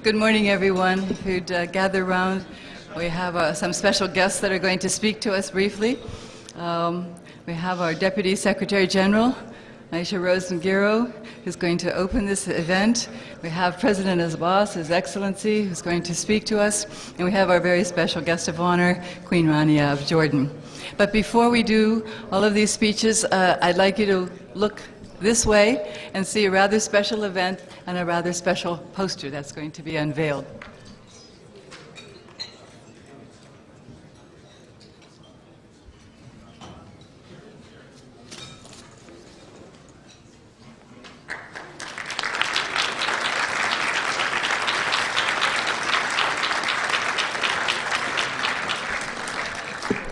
Good morning, everyone who'd gather around. We have some special guests that are going to speak to us briefly. We have our Deputy Secretary General, Asha-Rose Migiro, who's going to open this event. We have President Abbas, His Excellency, who's going to speak to us. And we have our very special guest of honor, Queen Rania of Jordan. But before we do all of these speeches, I'd like you to look this way and see a rather special event and a rather special poster that's going to be unveiled.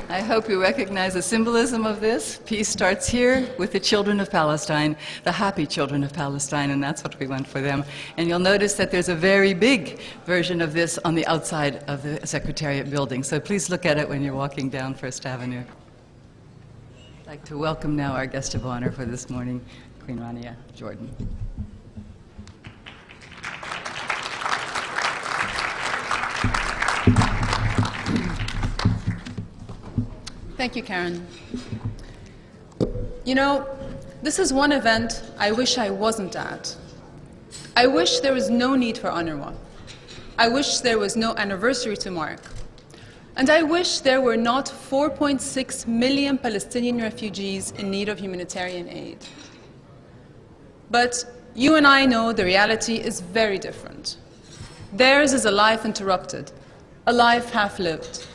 I hope you recognize the symbolism of this. Peace starts here with the children of Palestine, the happy children of Palestine, and that's what we want for them. And you'll notice that there's a very big version of this on the outside of the Secretariat building. So please look at it when you're walking down First Avenue. I'd like to welcome now our guest of honor for this morning, Queen Rania of Jordan. Thank you, Karen. You know, this is one event I wish I wasn't at. I wish there was no need for UNRWA. I wish there was no anniversary to mark. And I wish there were not 4.6 million Palestinian refugees in need of humanitarian aid. But you and I know the reality is very different. Theirs is a life interrupted, a life half-lived.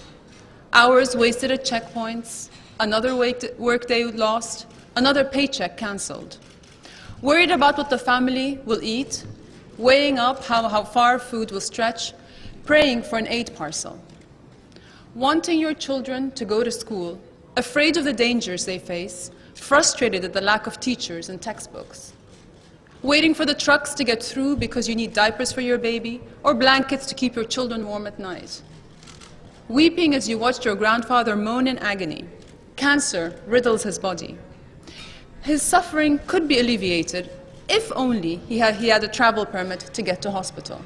Hours wasted at checkpoints, another workday lost, another paycheck cancelled. Worried about what the family will eat, weighing up how far food will stretch, praying for an aid parcel. Wanting your children to go to school, afraid of the dangers they face, frustrated at the lack of teachers and textbooks. Waiting for the trucks to get through because you need diapers for your baby or blankets to keep your children warm at night. Weeping as you watched your grandfather moan in agony. Cancer riddles his body. His suffering could be alleviated if only he had a travel permit to get to hospital.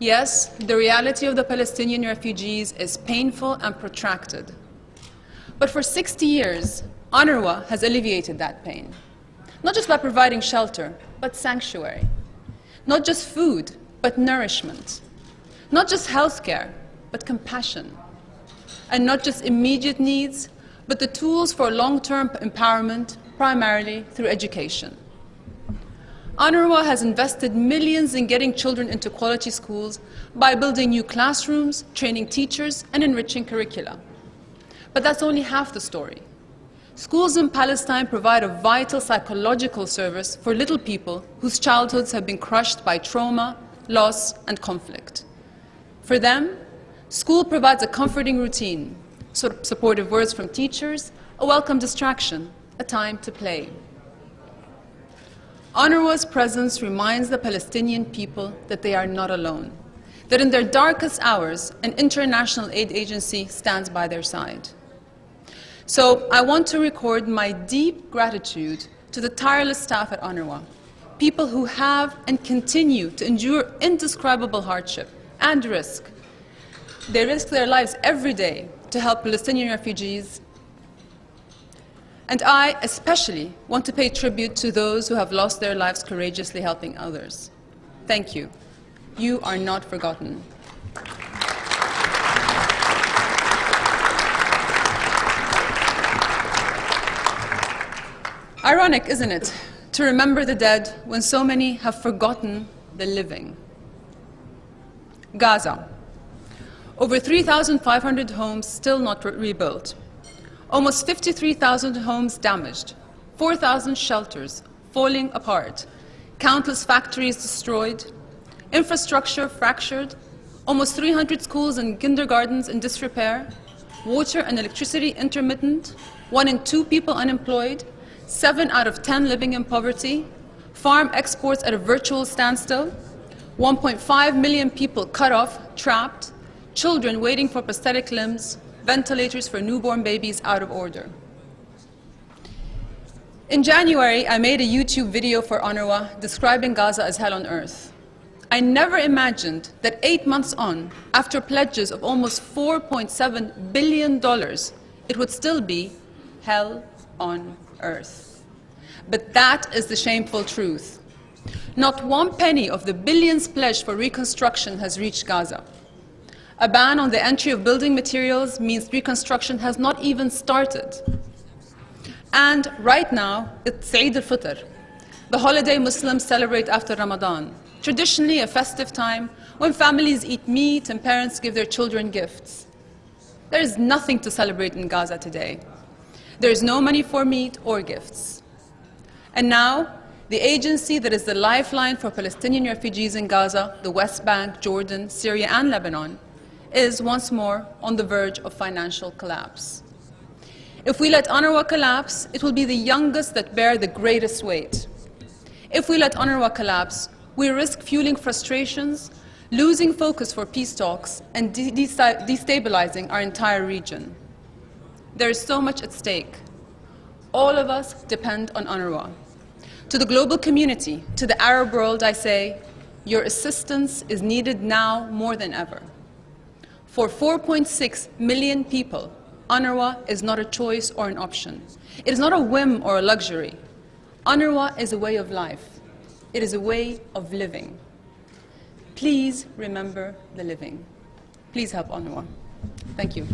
Yes, the reality of the Palestinian refugees is painful and protracted. But for 60 years, UNRWA has alleviated that pain. Not just by providing shelter, but sanctuary. Not just food, but nourishment. Not just healthcare, but compassion. And not just immediate needs, but the tools for long-term empowerment, primarily through education. UNRWA has invested millions in getting children into quality schools by building new classrooms, training teachers, and enriching curricula. But that's only half the story. Schools in Palestine provide a vital psychological service for little people whose childhoods have been crushed by trauma, loss, and conflict. For them, school provides a comforting routine, supportive words from teachers, a welcome distraction, a time to play. UNRWA's presence reminds the Palestinian people that they are not alone, that in their darkest hours, an international aid agency stands by their side. So I want to record my deep gratitude to the tireless staff at UNRWA, people who have and continue to endure indescribable hardship and risk. They risk their lives every day to help Palestinian refugees. And I especially want to pay tribute to those who have lost their lives courageously helping others. Thank you. You are not forgotten. Ironic, isn't it, to remember the dead when so many have forgotten the living? Gaza. Over 3,500 homes still not rebuilt. Almost 53,000 homes damaged. 4,000 shelters falling apart. Countless factories destroyed. Infrastructure fractured. Almost 300 schools and kindergartens in disrepair. Water and electricity intermittent. 1 in 2 people unemployed. 7 out of 10 living in poverty. Farm exports at a virtual standstill. 1.5 million people cut off, trapped. Children waiting for prosthetic limbs, ventilators for newborn babies out of order. In January, I made a YouTube video for UNRWA describing Gaza as hell on earth. I never imagined that 8 months on, after pledges of almost $4.7 billion, it would still be hell on earth. But that is the shameful truth. Not one penny of the billions pledged for reconstruction has reached Gaza. A ban on the entry of building materials means reconstruction has not even started. And right now, it's Eid al-Fitr, the holiday Muslims celebrate after Ramadan, traditionally a festive time when families eat meat and parents give their children gifts. There is nothing to celebrate in Gaza today. There is no money for meat or gifts. And now, the agency that is the lifeline for Palestinian refugees in Gaza, the West Bank, Jordan, Syria, and Lebanon, is once more on the verge of financial collapse. If we let UNRWA collapse, it will be the youngest that bear the greatest weight. If we let UNRWA collapse, we risk fueling frustrations, losing focus for peace talks, and destabilizing our entire region. There is so much at stake. All of us depend on UNRWA. To the global community, to the Arab world, I say, your assistance is needed now more than ever. For 4.6 million people, UNRWA is not a choice or an option. It is not a whim or a luxury. UNRWA is a way of life. It is a way of living. Please remember the living. Please help UNRWA. Thank you.